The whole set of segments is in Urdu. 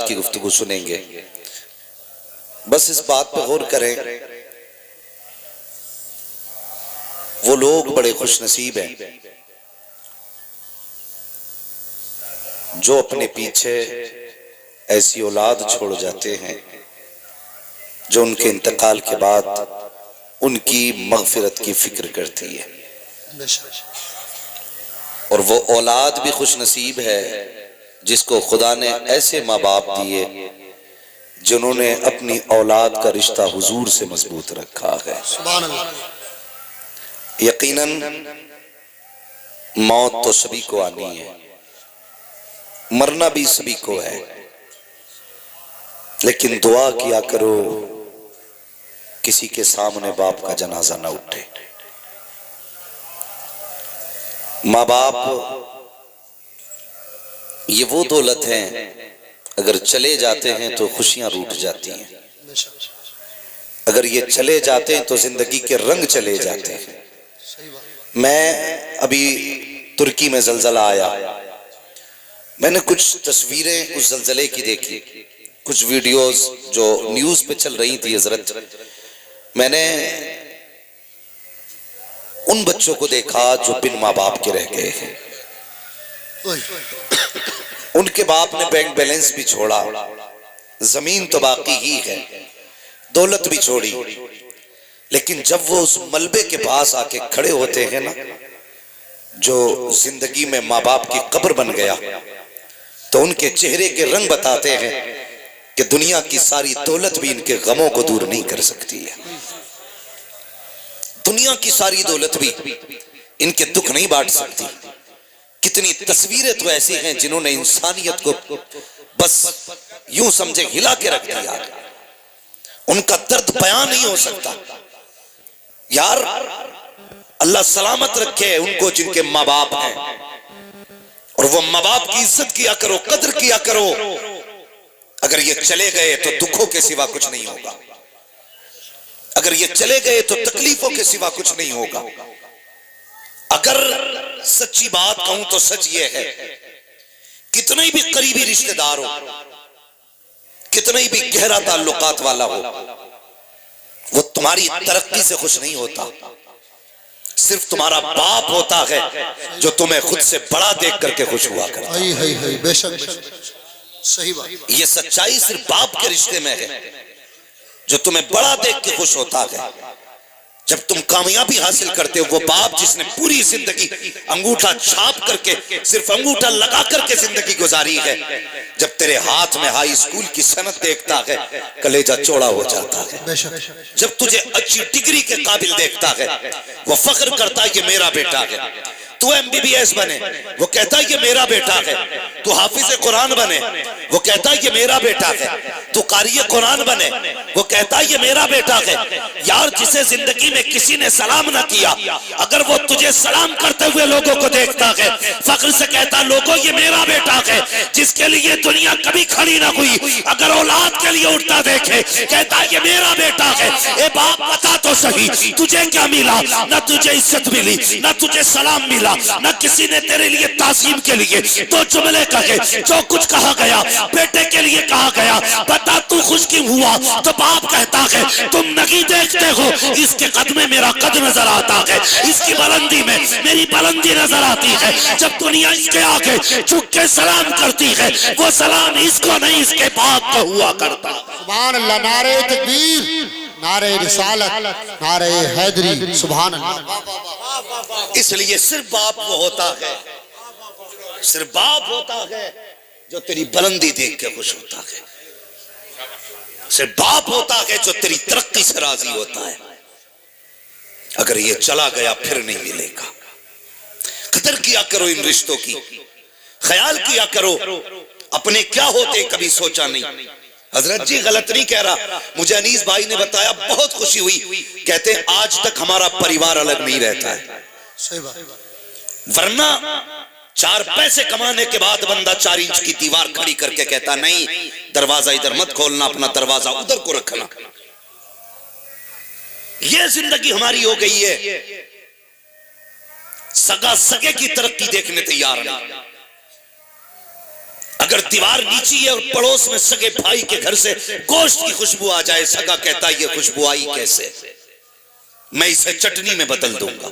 کی گفتگو سنیں گے، بس اس بات پہ غور کریں، وہ لوگ بڑے خوش نصیب ہیں جو اپنے پیچھے ایسی اولاد چھوڑ جاتے ہیں جو ان کے انتقال کے بعد ان کی مغفرت کی فکر کرتی ہے، اور وہ اولاد بھی خوش نصیب ہے جس کو خدا نے ایسے ماں باپ دیے جنہوں نے اپنی اولاد کا رشتہ حضور سے مضبوط رکھا ہے۔ سبحان اللہ۔ یقیناً موت تو سبھی کو آنی ہے، مرنا بھی سبھی کو ہے، لیکن دعا کیا کرو کسی کے سامنے باپ کا جنازہ نہ اٹھے۔ ماں باپ یہ وہ دولت ہیں، اگر چلے جاتے ہیں تو خوشیاں روٹھ جاتی ہیں، اگر یہ چلے جاتے ہیں تو زندگی کے رنگ چلے جاتے ہیں۔ میں ابھی ترکی میں زلزلہ آیا، میں نے کچھ تصویریں اس زلزلے کی دیکھی، کچھ ویڈیوز جو نیوز پہ چل رہی تھی حضرت، میں نے ان بچوں کو دیکھا جو بن ماں باپ کے رہ گئے ہیں، ان کے باپ نے بینک بیلنس بھی چھوڑا، زمین تو باقی ہی ہے، دولت بھی چھوڑی، لیکن جب وہ اس ملبے کے پاس آ کے کھڑے ہوتے ہیں نا جو زندگی میں ماں باپ کی قبر بن گیا، تو ان کے چہرے کے رنگ بتاتے ہیں کہ دنیا کی ساری دولت بھی ان کے غموں کو دور نہیں کر سکتی ہے، دنیا کی ساری دولت بھی ان کے دکھ نہیں بانٹ سکتی۔ کتنی تصویریں تو ایسی ہیں جنہوں نے انسانیت کو بس یوں سمجھے ہلا کے رکھ دیا، ان کا درد بیان نہیں ہو سکتا۔ یار اللہ سلامت رکھے ان کو جن کے ماں باپ ہیں، اور وہ ماں باپ کی عزت کیا کرو، قدر کیا کرو، اگر یہ چلے گئے تو دکھوں کے سوا کچھ نہیں ہوگا، اگر یہ چلے گئے تو تکلیفوں کے سوا کچھ نہیں ہوگا۔ اگر سچی بات کہوں تو سچ یہ ہے، کتنے بھی قریبی رشتہ دار ہو، کتنے بھی گہرا تعلقات والا ہو، وہ تمہاری ترقی سے خوش نہیں ہوتا، صرف تمہارا باپ ہوتا ہے جو تمہیں خود سے بڑا دیکھ کر کے خوش ہوا کرتا ہے۔ بے شک صحیح بات، یہ سچائی صرف باپ کے رشتے میں ہے جو تمہیں بڑا دیکھ کے خوش ہوتا ہے۔ جب تم کامیابی حاصل کرتے ہو، وہ باپ جس نے پوری زندگی انگوٹھا چھاپ کر کے، صرف انگوٹھا لگا کر کے زندگی گزاری ہے، جب تیرے ہاتھ میں ہائی اسکول کی سند دیکھتا ہے کلیجہ چوڑا ہو جاتا ہے، جب تجھے اچھی ڈگری کے قابل دیکھتا ہے وہ فخر کرتا ہے یہ میرا بیٹا ہے، تو MBBS بنے وہ کہتا ہے یہ میرا بیٹا ہے، تو حافظ قرآن بنے وہ کہتا ہے یہ میرا بیٹا ہے، تو قاری قرآن بنے وہ کہتا ہے یہ میرا بیٹا ہے۔ یار جسے زندگی میں کسی نے سلام نہ کیا، اگر وہ تجھے سلام کرتے ہوئے لوگوں کو دیکھتا ہے فخر سے کہتا لوگوں یہ میرا بیٹا ہے۔ جس کے لیے دنیا کبھی کھڑی نہ ہوئی اگر اولاد کے لیے اٹھتا دیکھے کہتا یہ میرا بیٹا ہے۔ اے باپ بتا تو صحیح تجھے کیا ملا؟ نہ تجھے عزت ملی، نہ تجھے سلام ملا، نہ کسی نے تیرے لیے تعظیم کے لیے دو جملے کہے، جو کچھ کہا گیا بیٹے کے لیے کہا گیا۔ بتا تو خوش کیوں ہوا؟ تو باپ کہتا ہے تم نہیں دیکھتے ہو، اس کے قد میں میرا قد نظر آتا ہے، اس کی بلندی میں میری بلندی نظر آتی ہے۔ جب دنیا اس کے آگے جھک کے سلام کرتی ہے وہ سلام اس کو نہیں اس کے باپ کو ہوا کرتا۔ سبحان اللہ، نعرہ تکبیر، نعرہ رسالت، نعرہ حیدری، سبحان اللہ۔ اس لیے صرف باپ وہ ہوتا ہے، صرف باپ ہوتا ہے جو تیری بلندی دیکھ کے خوش ہوتا ہے، صرف باپ ہوتا ہے جو تیری ترقی سے راضی ہوتا ہے۔ اگر یہ چلا گیا پھر نہیں ملے گا۔ قدر کیا کرو ان رشتوں کی، خیال کیا کرو اپنے کیا ہوتے کبھی سوچا نہیں۔ حضرت جی غلط نہیں کہہ رہا، مجھے انیس بھائی نے بتایا بہت خوشی ہوئی، کہتے ہیں آج تک ہمارا پریوار الگ نہیں رہتا ہے، ورنہ 4 پیسے کمانے کے بعد بندہ 4 انچ کی دیوار کھڑی کر کے کہتا نہیں دروازہ ادھر مت کھولنا، اپنا دروازہ ادھر کو رکھنا۔ یہ زندگی ہماری ہو گئی ہے، سگا سگے کی ترقی دیکھنے تیار نہیں۔ اگر دیوار نیچی ہے اور پڑوس میں سگے بھائی کے گھر سے گوشت کی خوشبو آ جائے، سگا کہتا ہے یہ خوشبو آئی کیسے؟ میں اسے چٹنی میں بدل دوں گا،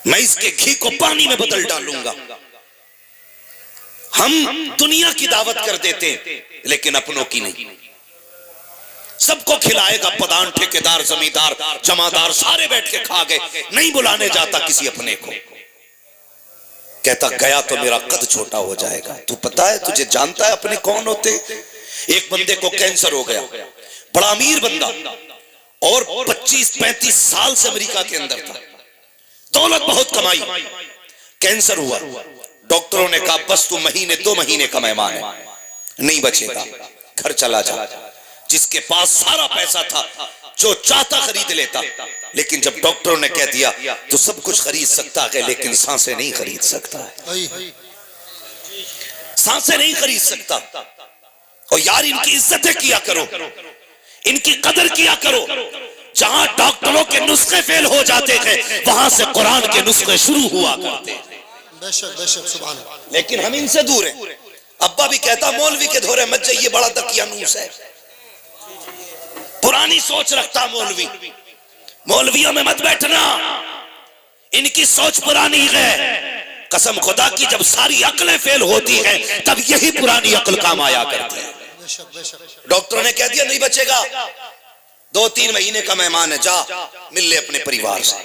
میں اس کے گھی کو پانی میں بدل ڈالوں گا۔ ہم دنیا کی دعوت کر دیتے لیکن اپنوں کی نہیں۔ سب کو کھلائے گا، پدان، ٹھیکیدار، زمیندار، جمعدار سارے بیٹھ کے کھا گئے، نہیں بلانے جاتا کسی اپنے کو۔ کہتا گیا تو میرا قد چھوٹا ہو جائے گا۔ تو پتا ہے، تجھے جانتا ہے اپنے کون ہوتے؟ ایک بندے کو کینسر ہو گیا، بڑا امیر بندہ، اور 25-35 سال سے امریکہ کے اندر تھا، دولت بہت کمائی، کینسر ہوا۔ ڈاکٹروں نے کہا بس تو 2 مہینے کا مہمان ہے، نہیں بچے گا، گھر چلا جا۔ جس کے پاس سارا پیسہ تھا، جو چاہتا خرید لیتا، لیکن جب ڈاکٹروں نے کہہ دیا تو سب کچھ خرید سکتا ہے لیکن سانسیں نہیں خرید سکتا ہے، سانسیں نہیں خرید سکتا۔ اور یار ان کی عزتیں کیا کرو، ان کی قدر کیا کرو۔ جہاں ڈاکٹروں کے نسخے فیل ہو جاتے تھے، وہاں سے قرآن کے نسخے شروع ہوا کرتے تھے۔ بے شک بے شک، سبحان اللہ۔ لیکن ہم ان سے دور ہیں۔ ابا بھی کہتا مولوی کے دھورے مت جائیے، بڑا دقیانوس ہے، پرانی سوچ رکھتا مولوی، مولویوں میں مت بیٹھنا، ان کی سوچ پرانی ہے۔ قسم خدا کی جب ساری عقلیں فیل ہوتی ہیں تب یہی پرانی عقل کام آیا کرتی ہے۔ ڈاکٹروں نے کہہ دیا نہیں بچے گا، 2-3 مہینے کا مہمان ہے، جا مل لے اپنے پریوار سے،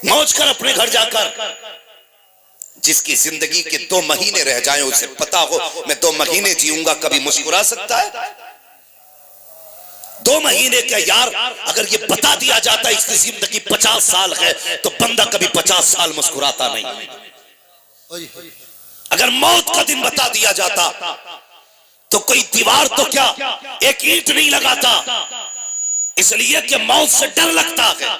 موج کر اپنے گھر جا کر۔ جس کی زندگی کے 2 مہینے رہ جائیں اسے پتا ہو میں 2 مہینے جیوں گا، کبھی مسکرا سکتا ہے؟ 2 مہینے کا یار اگر یہ بتا دیا جاتا اس کی زندگی 50 سال ہے تو بندہ کبھی 50 سال مسکراتا نہیں۔ اگر موت کا دن بتا دیا جاتا تو کوئی دیوار تو کیا ایک اینٹ نہیں لگاتا، اس لیے کہ موت سے ڈر لگتا ہے۔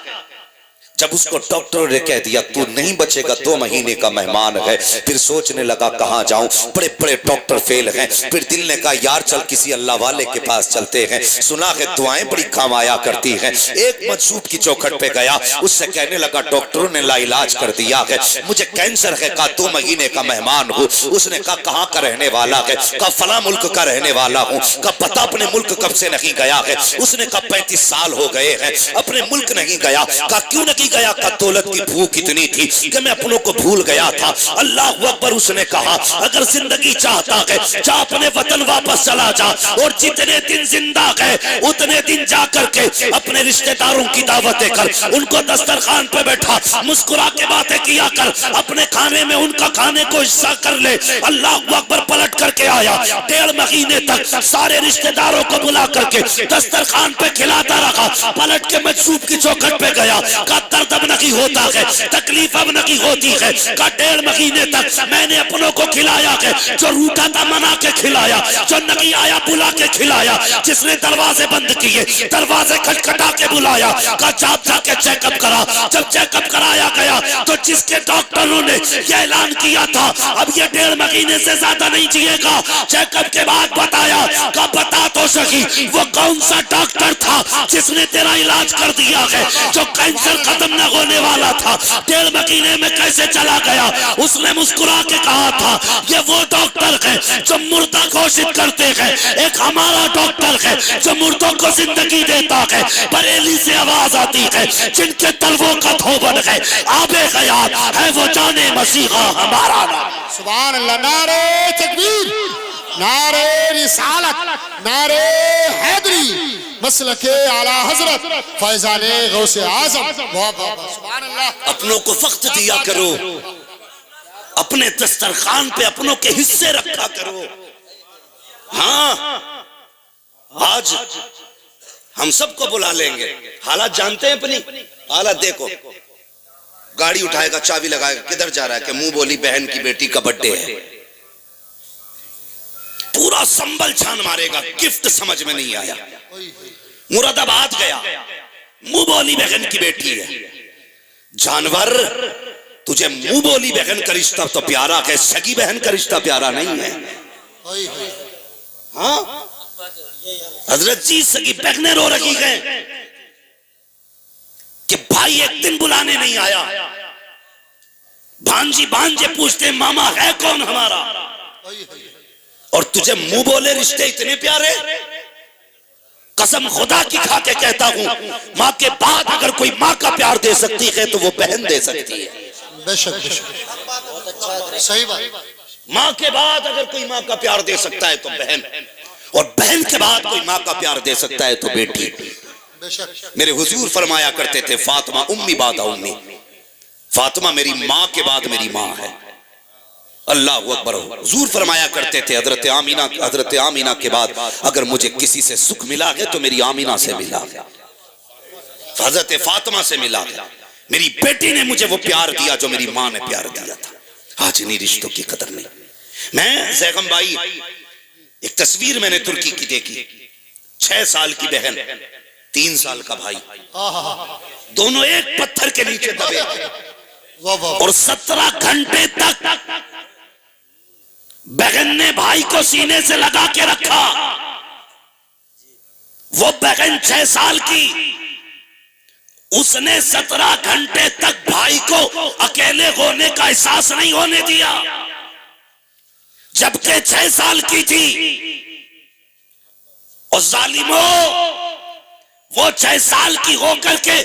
جب اس کو ڈاکٹر نے کہہ دیا تو نہیں بچے گا، 2 مہینے کا مہمان ہے، پھر سوچنے لگا کہاں جاؤں، بڑے بڑے ڈاکٹر فیل ہیں۔ پھر دل نے کہا یار چل کسی اللہ والے کے پاس چلتے ہیں، سنا ہے دعائیں بڑی کام آیا کرتی ہیں۔ ایک مجذوب کی چوکھٹ پہ گیا، اس سے کہنے لگا ڈاکٹروں نے لا علاج کر دیا ہے، مجھے کینسر ہے۔ کہا 2 مہینے کا مہمان ہوں۔ اس نے کہا کہاں کا رہنے والا ہے؟ کہا فلاں ملک کا رہنے والا ہوں۔ کہا پتا اپنے ملک کب سے نہیں گیا ہے؟ اس نے کہا 35 سال ہو گئے ہیں اپنے ملک نہیں گیا۔ کہا کیوں نہیں گیا؟ کہا دولت کی بھوک اتنی تھی کہ میں اپنوں کو بھول گیا تھا۔ اللہ اکبر۔ اس نے کہا اگر زندگی چاہتا ہے جا اپنے وطن واپس چلا جا، اور جتنے دن زندہ ہے اتنے دن جا کر کے اپنے رشتہ داروں کی دعوتیں کر، ان کو دسترخوان پہ بیٹھا، مسکرا کے باتیں کیا کر، اپنے کھانے میں ان کا کھانے کو حصہ کر لے۔ اللہ اکبر۔ پلٹ کر کے آیا، 1.5 مہینے تک سارے رشتہ داروں کو بلا کر کے دسترخوان پہ کھلاتا رہا۔ پلٹ کے مجذوب کی چوکھٹ پہ گیا، کہا درد اب نہیں ہوتا ہے، تکلیف اب نہیں ہوتی ہے۔ کہا 1.5 مہینے تک میں نے اپنوں کو کھلایا ہے، جو روٹا تھا منا کے کھلایا، جو نہیں آیا بلا کے کھلایا، جس نے دروازے بند کیے دروازے کھٹکھٹا کے بلایا۔ کہا جا کے چیک اپ کرا۔ جب چیک اپ کرایا گیا تو جس کے ڈاکٹروں نے یہ اعلان کیا تھا اب یہ 1.5 مہینے سے زیادہ نہیں جیے گا، چیک اپ کے بعد بتایا، کہا بتا تو صحیح وہ کون سا ڈاکٹر تھا جس نے تیرا علاج کر دیا ہے، جو کینسر ختم نہ ہونے والا تھا 1.5 مہینے میں کیسے چلا گیا؟ اس نے مسکرا کے کہا تھا یہ وہ ڈاکٹر ہے جو مردہ گھوشت کرتے ہیں، ایک ہمارا ڈاکٹر ہے جو مردوں کو زندگی دیتا ہے۔ بریلی سے آواز آتی ہے جن کے تلووں کا دھوبن ہے، آب حیات ہے وہ جانے مسیحا ہمارا نام۔ سبحان اللہ۔ نعرہ تکبیر، نعرہ رسالت، نعرہ حیدری، مسلک اعلی حضرت فیضان غوث اعظم۔ سبحان اللہ۔ اپنوں کو وقت دیا کرو، اپنے دسترخوان پہ اپنوں کے حصے رکھا کرو۔ ہاں آج ہم سب کو بلا لیں گے، حالات جانتے ہیں اپنی حالات۔ دیکھو گاڑی اٹھائے گا، چابی لگائے گا، کدھر جا رہا ہے کہ منہ بولی بہن کی بیٹی کا برتھ ڈے ہے، پورا سنبل چھان مارے گا، گفٹ سمجھ میں نہیں آیا۔ مراد آباد گیا، منہ بولی بہن کی بیٹی ہے۔ جانور تجھے منہ بولی بہن کا رشتہ تو پیارا ہے، سگی بہن کا رشتہ پیارا نہیں ہے۔ ہاں حضرت جی سگی بہنیں رو رہی ہیں کہ بھائی ایک دن بلانے نہیں آیا، بھانجی بھانجے پوچھتے ہیں ماما ہے کون ہمارا، اور تجھے منہ بولے رشتے اتنے پیارے. قسم خدا کی کھا کے کہتا ہوں، ماں کے بعد اگر کوئی ماں کا پیار دے سکتی ہے تو وہ بہن دے سکتی ہے. بے شک بے شک صحیح بات. ماں کے بعد اگر کوئی ماں کا پیار دے سکتا ہے تو بہن، اور بہن کے بعد کوئی ماں کا پیار دے سکتا ہے تو بیٹی. بے شک. میرے حضور فرمایا کرتے تھے فاطمہ امی بعد امی، فاطمہ میری ماں کے بعد میری ماں ہے. اللہ اکبر. حضور فرمایا کرتے تھے حضرت آمینہ کے بعد اگر مجھے کسی سے سکھ ملا ہے تو میری آمینہ سے ملا ہے، حضرت فاطمہ سے ملا ہے. میری بیٹی نے مجھے وہ پیار دیا جو میری ماں نے پیار دیا تھا. آج انہی رشتوں کی قدر نہیں. میں زیغم بھائی ایک تصویر میں نے ترکی کی دیکھی، 6 سال کی بہن 3 سال کا بھائی، دونوں ایک پتھر کے نیچے دبے اور 17 گھنٹے تک بہن نے بھائی کو سینے سے لگا کے رکھا. وہ بہن 6 سال کی، اس نے 17 گھنٹے تک بھائی کو اکیلے ہونے کا احساس نہیں ہونے دیا. جبکہ 6 سال کی تھی. اور ظالموں، وہ 6 سال کی ہو کر کے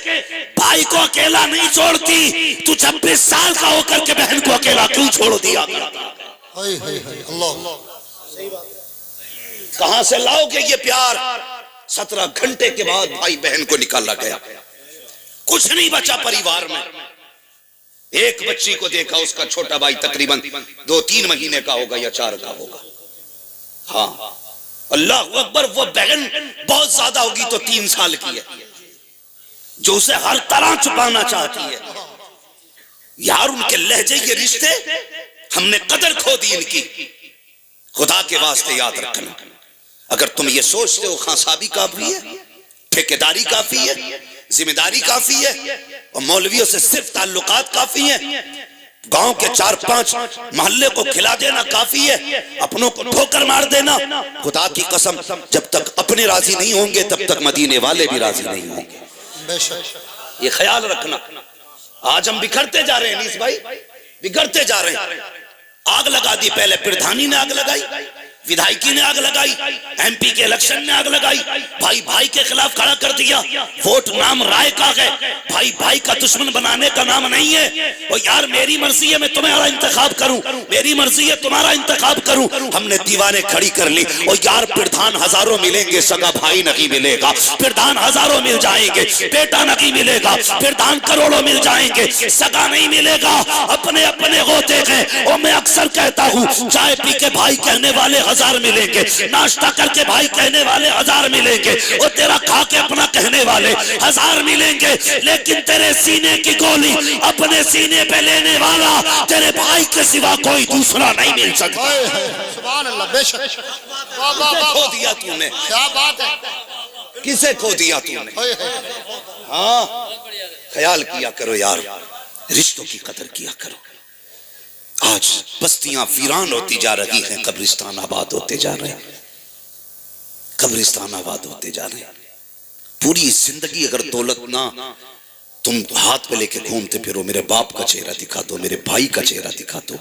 بھائی کو اکیلا نہیں چھوڑتی، تو 26 سال کا ہو کر کے بہن کو اکیلا کیوں چھوڑ دیا؟ اللہ کہاں سے لاؤ گے یہ پیار؟ 17 گھنٹے کے بعد بھائی بہن کو نکالا گیا، کچھ نہیں بچا پریوار میں. ایک بچی کو دیکھا، اس کا چھوٹا بھائی تقریباً 2-3 مہینے کا ہوگا یا 4 کا ہوگا. ہاں اللہ اکبر. وہ بہن بہت زیادہ ہوگی تو 3 سال کی ہے، جو اسے ہر طرح چھپانا چاہتی ہے. یار ان کے لہجے، یہ رشتے ہم نے قدر کھو دی ان کی. خدا کے واسطے یاد رکھنا، اگر تم یہ سوچتے ہو خان صاحبی کافی ہے، ٹھیکیداری کافی ہے، ذمہ داری کافی ہے، اور مولویوں سے صرف تعلقات کافی ہیں، گاؤں کے 4-5 محلے کو کھلا دینا کافی ہے، اپنوں کو ٹھوکر مار دینا، خدا کی قسم جب تک اپنے راضی نہیں ہوں گے تب تک مدینے والے بھی راضی نہیں ہوں گے. بے شک. یہ خیال رکھنا. آج ہم بکھرتے جا رہے ہیں نیس بھائی، بگڑتے جا رہے ہیں. آگ لگا دی، پہلے پردھانی نے آگ لگائی، ودھائکی نے آگ لگائی، ایم پی کے الیکشن نے آگ لگائی، بھائی بھائی کے خلاف کھڑا کر دیا. ووٹ نام رائے کا ہے، بھائی بھائی کا دشمن بنانے کا نام نہیں ہے. اور یار میری مرضی ہے میں تمہارا انتخاب کروں، میری مرضی ہے تمہارا انتخاب کروں. ہم نے دیوانے کھڑی کر لی. اور یار پردھان ہزاروں ملیں گے، سگا بھائی نہیں ملے گا. پردھان ہزاروں مل جائیں گے، بیٹا نہیں ملے گا. پردھان کروڑوں مل جائیں گے، سگا نہیں ملے گا. اپنے اپنے ہوتے ہیں. اور میں اکثر کہتا ہوں چائے پی کے بھائی کہنے والے 1000 ملیں گے، ناشتہ کر کے بھائی کہنے والے 1000 ملیں گے، اور تیرا کھا کے اپنا کہنے والے 1000 ملیں گے. لیکن تیرے سینے کی گولی اپنے سینے پہ لینے والا تیرے بھائی کے سوا کوئی دوسرا نہیں مل سکتا. سبحان اللہ. بے شک. کھو دیا تو نے، کیا بات ہے. کسے کھو دیا تو نے؟ ہاں خیال کیا کرو یار، رشتوں کی قدر کیا کرو. آج بستیاں ویران ہوتی جا رہی ہیں، قبرستان آباد ہوتے جا رہے ہیں، قبرستان آباد ہوتے جا رہے ہیں. پوری زندگی اگر دولت نہ تم ہاتھ پہ لے کے گھومتے پھرو، میرے باپ کا چہرہ دکھا دو، میرے بھائی کا چہرہ دکھا دو،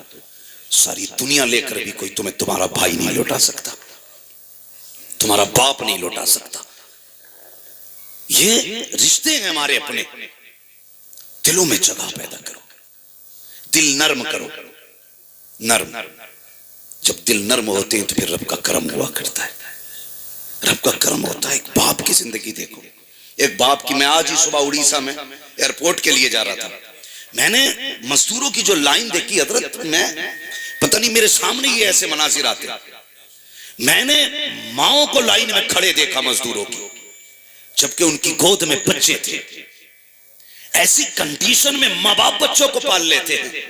ساری دنیا لے کر بھی کوئی تمہیں تمہارا بھائی نہیں لوٹا سکتا، تمہارا باپ نہیں لوٹا سکتا. یہ رشتے ہیں ہمارے اپنے. دلوں میں جگہ پیدا کرو، دل نرم کرو. نرم، جب دل نرم ہوتے ہیں تو پھر رب کا کرم ہوا کرتا ہے. رب کا کرم ہوتا ہے. ایک باپ کی زندگی دیکھو، ایک باپ کی. میں آج ہی صبح اڑیسہ میں ایئرپورٹ کے لیے جا رہا تھا، میں نے مزدوروں کی جو لائن دیکھی حضرت، میں پتہ نہیں میرے سامنے ہی ایسے مناظر آتے. میں نے ماؤں کو لائن میں کھڑے دیکھا مزدوروں کی، جبکہ ان کی گود میں بچے تھے. ایسی کنڈیشن میں ماں باپ بچوں کو پال لیتے ہیں.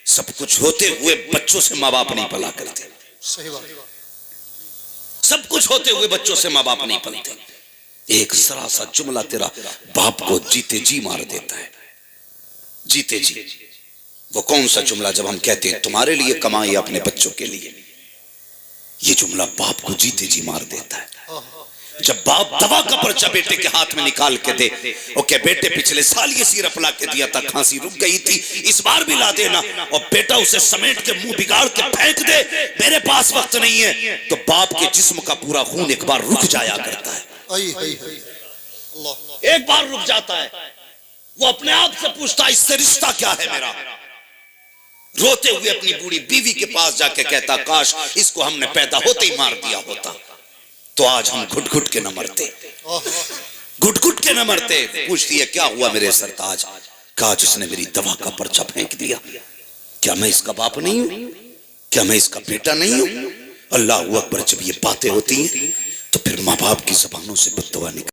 سب کچھ ہوتے ہوئے بچوں سے ماں باپ نہیں پلا کرتے. صحیح بات. سب کچھ ہوتے ہوئے بچوں سے ماں باپ نہیں پلتے. ایک ذرا سا جملہ تیرا باپ کو جیتے جی مار دیتا ہے. جیتے جی. وہ کون سا جملہ جب ہم کہتے ہیں تمہارے لیے کمائے اپنے بچوں کے لیے، یہ جملہ باپ کو جیتے جی مار دیتا ہے. جب باپ دوا کا پرچہ بیٹے کے ہاتھ میں نکال کے دے کہ بیٹے پچھلے سال یہ سیرپ لا کے دیا تھا، کھانسی رک گئی تھی، اس بار بھی لا دینا، اور بیٹا اسے سمیٹ کے منہ بگاڑ کے پھینک دے، میرے پاس وقت نہیں ہے، تو باپ کے جسم کا پورا خون ایک بار رک جایا کرتا ہے، اللہ ایک بار رک جاتا ہے، وہ اپنے آپ سے پوچھتا ہے اس سے رشتہ کیا ہے میرا، روتے ہوئے اپنی بوڑھی بیوی کے پاس جا کے کہتا کاش اس کو ہم نے پیدا ہوتے ہی مار دیا ہوتا تو آج ہم گھٹ گھٹ کے نہ مرتے، گھٹ گھٹ کے نہ مرتے۔ پوچھتی ہے کیا ہوا میرے سرتاج؟ کہا جس نے میری دوا کا پرچہ پھینک دیا، کیا میں اس کا باپ نہیں ہوں؟ کیا میں اس کا بیٹا نہیں ہوں؟ اللہ اکبر، جب یہ باتیں ہوتی ہیں تو پھر ماں باپ کی زبانوں سے بد دعا نکل